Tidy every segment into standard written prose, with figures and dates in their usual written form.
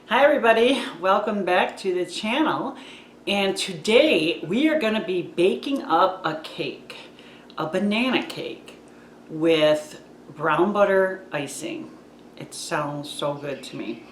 Hi everybody, welcome back to the channel, and today we are going to be baking up a cake, a banana cake with brown butter icing. It sounds so good to me.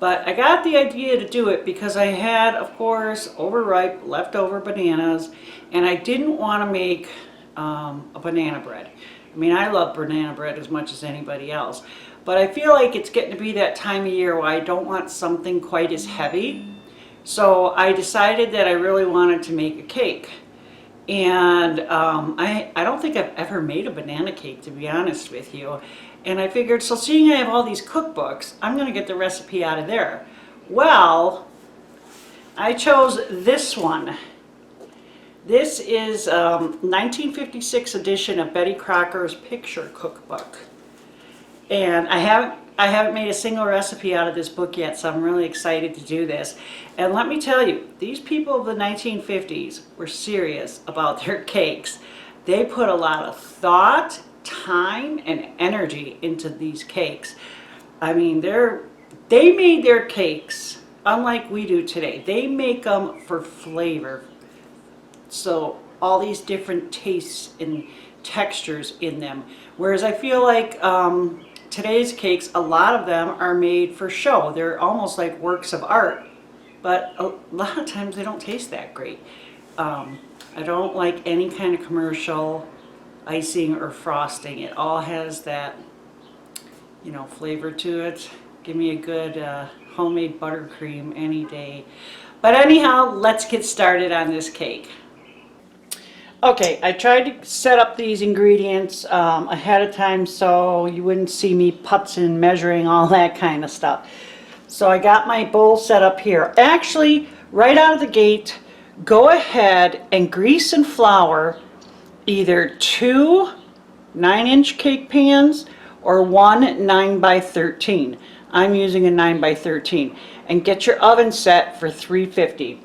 But I got the idea to do it because I had, of course, overripe leftover bananas, and I didn't want to make a banana bread. I mean, I love banana bread as much as anybody else, but I feel like it's getting to be that time of year where I don't want something quite as heavy. So I decided that I really wanted to make a cake. And I don't think I've ever made a banana cake, to be honest with you. And I figured, so seeing I have all these cookbooks, I'm going to get the recipe out of there. Well, I chose this one. This is 1956 edition of Betty Crocker's Picture Cookbook. And I haven't made a single recipe out of this book yet, so I'm really excited to do this. And let me tell you, these people of the 1950s were serious about their cakes. They put a lot of thought, time, and energy into these cakes. I mean, they made their cakes unlike we do today. They make them for flavor. So all these different tastes and textures in them. Whereas I feel like today's cakes, a lot of them are made for show. They're almost like works of art, but a lot of times they don't taste that great. I don't like any kind of commercial icing or frosting. It all has that, you know, flavor to it. Give me a good homemade buttercream any day. But anyhow, let's get started on this cake. Okay, I tried to set up these ingredients ahead of time so you wouldn't see me putzing, measuring, all that kind of stuff. So I got my bowl set up here. Actually, right out of the gate, go ahead and grease and flour either two 9-inch cake pans or one 9x13. I'm using a 9x13. And get your oven set for 350.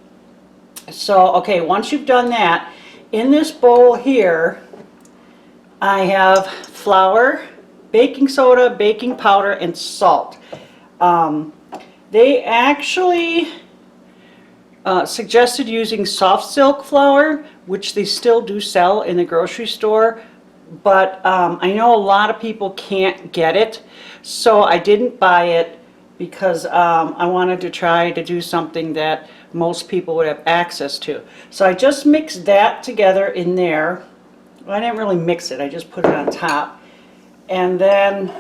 So, okay, once you've done that, in this bowl here, I have flour, baking soda, baking powder, and salt. They actually suggested using soft silk flour, which they still do sell in the grocery store, but I know a lot of people can't get it, so I didn't buy it because I wanted to try to do something that most people would have access to. So I just mixed that together in there. Well, I didn't really mix it, I just put it on top. And then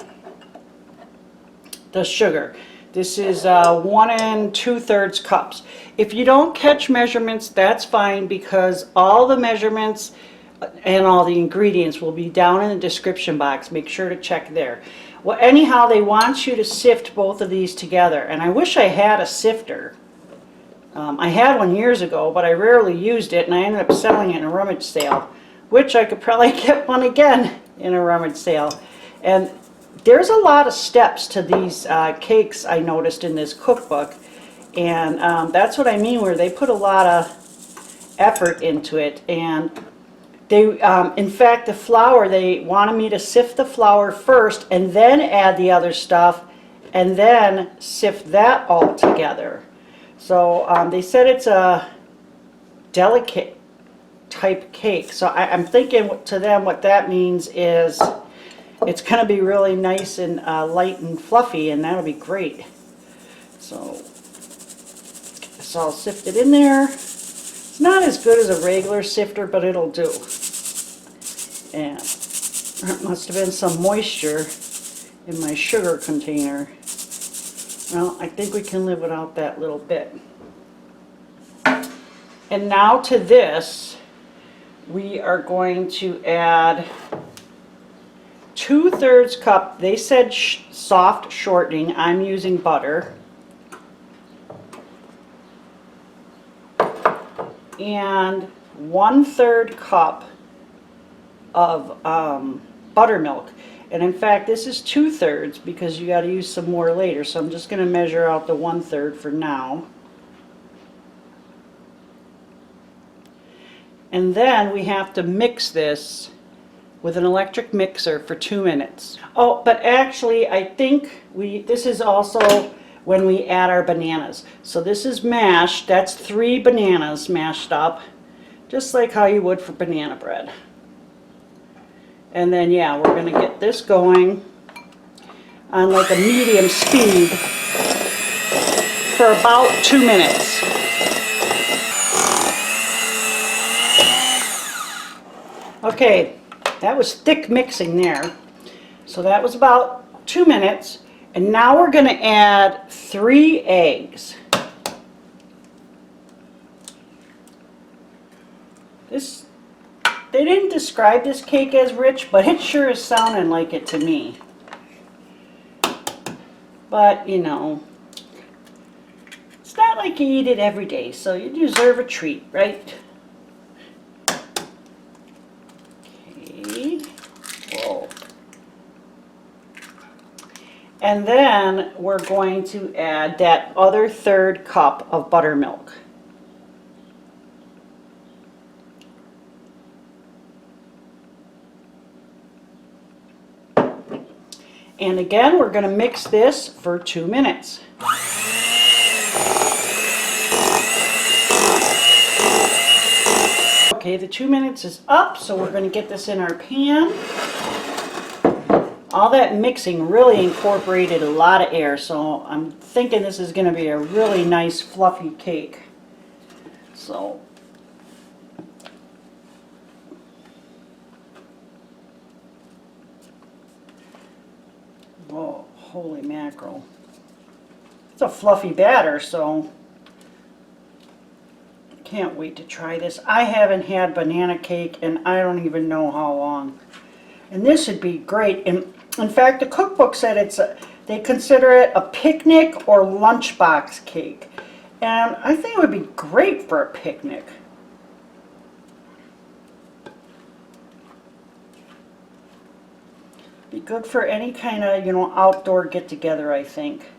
the sugar. This is 1 2/3 cups. If you don't catch measurements, that's fine, because all the measurements and all the ingredients will be down in the description box. Make sure to check there. Well, anyhow, they want you to sift both of these together, and I wish I had a sifter. I had one years ago, but I rarely used it, and I ended up selling it in a rummage sale, which I could probably get one again in a rummage sale. And there's a lot of steps to these cakes I noticed in this cookbook, and that's what I mean, where they put a lot of effort into it. And they, in fact, the flour, they wanted me to sift the flour first and then add the other stuff and then sift that all together. So they said it's a delicate type cake. So I'm thinking to them what that means is it's going to be really nice and light and fluffy, and that'll be great. So it's all sifted in there. It's not as good as a regular sifter, but it'll do. And there must have been some moisture in my sugar container. Well, I think we can live without that little bit. And now to this, we are going to add 2/3 cup. They said soft shortening. I'm using butter. And 1/3 cup of buttermilk. And in fact, this is 2/3 because you got to use some more later. So I'm just going to measure out the 1/3 for now. And then we have to mix this with an electric mixer for 2 minutes. Oh, but actually, I think this is also when we add our bananas. So this is mashed. That's 3 bananas mashed up, just like how you would for banana bread. And then, yeah, we're going to get this going on like a medium speed for about 2 minutes. Okay, that was thick mixing there. So that was about 2 minutes. And now we're going to add 3 eggs. They didn't describe this cake as rich, but it sure is sounding like it to me. But, you know, it's not like you eat it every day, so you deserve a treat, right? Okay. Whoa. And then we're going to add that other 1/3 cup of buttermilk. And again, we're going to mix this for 2 minutes. Okay, the 2 minutes is up, so we're going to get this in our pan. All that mixing really incorporated a lot of air, so I'm thinking this is going to be a really nice fluffy cake. So oh, holy mackerel. It's a fluffy batter, so I can't wait to try this. I haven't had banana cake and I don't even know how long. And this would be great. And in fact, the cookbook said they consider it a picnic or lunchbox cake. And I think it would be great for a picnic. Be good for any kind of, you know, outdoor get-together, I think.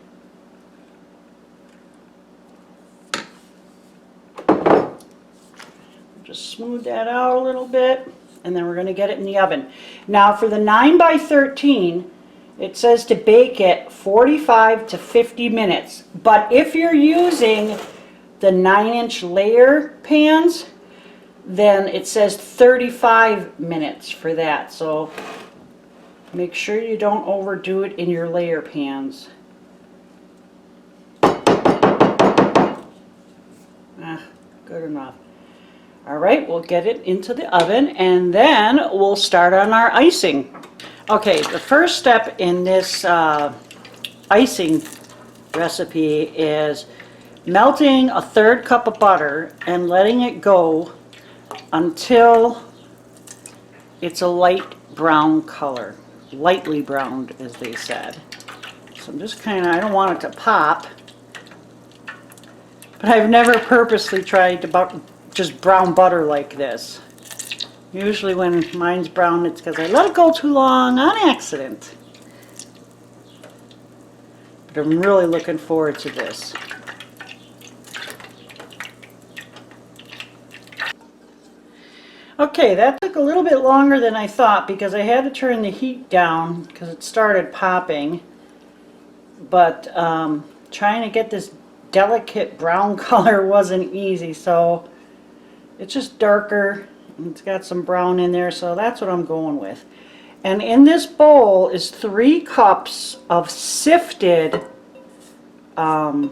Just smooth that out a little bit, and then we're going to get it in the oven. Now for the 9 by 13, it says to bake it 45 to 50 minutes. But if you're using the 9-inch layer pans, then it says 35 minutes for that. So make sure you don't overdo it in your layer pans. Good enough. Alright, we'll get it into the oven and then we'll start on our icing. Okay, the first step in this icing recipe is melting a 1/3 cup of butter and letting it go until it's a light brown color. Lightly browned, as they said. So I'm just kind of, I don't want it to pop, but I've never purposely tried to just brown butter like this. Usually when mine's brown, it's because I let it go too long on accident. But I'm really looking forward to this. Okay, that took a little bit longer than I thought because I had to turn the heat down because it started popping. But trying to get this delicate brown color wasn't easy, so it's just darker. It's got some brown in there, so that's what I'm going with. And in this bowl is 3 cups of sifted powdered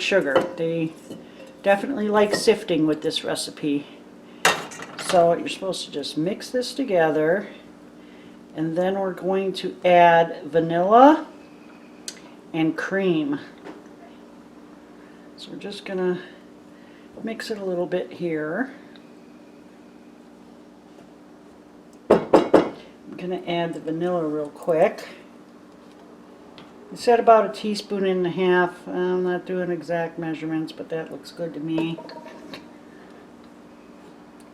sugar. They definitely like sifting with this recipe. So you're supposed to just mix this together, and then we're going to add vanilla and cream. So we're just going to mix it a little bit here. I'm going to add the vanilla real quick. It said about 1.5 teaspoons. I'm not doing exact measurements, but that looks good to me.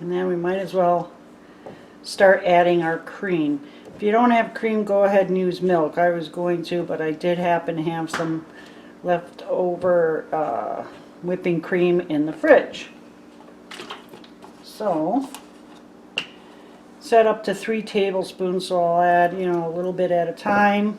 And then we might as well start adding our cream. If you don't have cream, go ahead and use milk. I was going to, but I did happen to have some leftover whipping cream in the fridge. So, set up to 3 tablespoons, so I'll add, you know, a little bit at a time.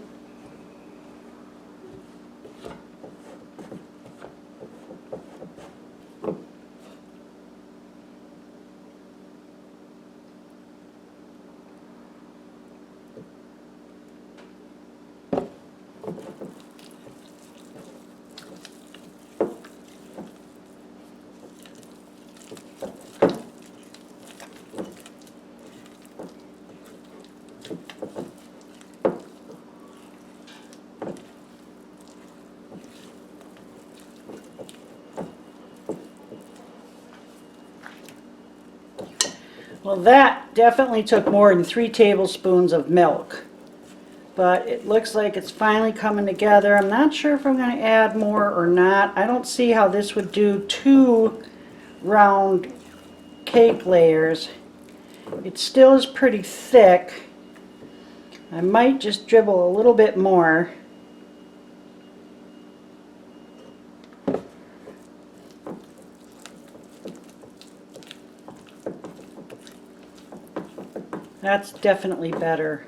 Well, that definitely took more than 3 tablespoons of milk, but it looks like it's finally coming together. I'm not sure if I'm going to add more or not. I don't see how this would do 2 round cake layers. It still is pretty thick. I might just dribble a little bit more. That's definitely better.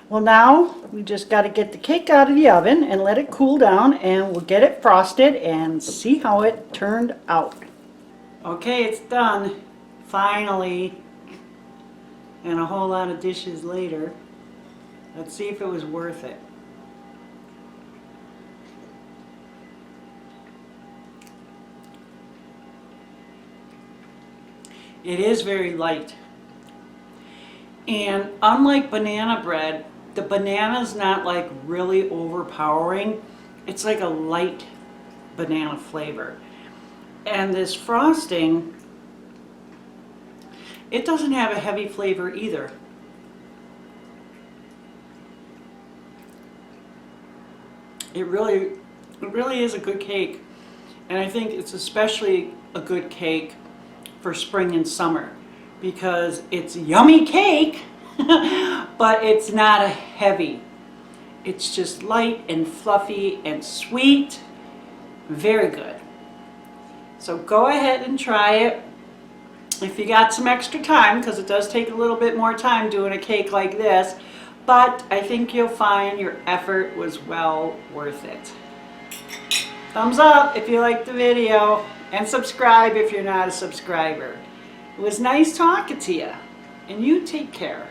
Well, now we just got to get the cake out of the oven and let it cool down, and we'll get it frosted and see how it turned out. Okay, it's done, finally, and a whole lot of dishes later. Let's see if it was worth it. It is very light. And unlike banana bread, the banana's not like really overpowering. It's like a light banana flavor. And this frosting, it doesn't have a heavy flavor either. It really is a good cake. And I think it's especially a good cake for spring and summer because it's yummy cake, but it's not a heavy. It's just light and fluffy and sweet. Very good. So go ahead and try it if you got some extra time, because it does take a little bit more time doing a cake like this, but I think you'll find your effort was well worth it. Thumbs up if you liked the video, and subscribe if you're not a subscriber. It was nice talking to you, and you take care.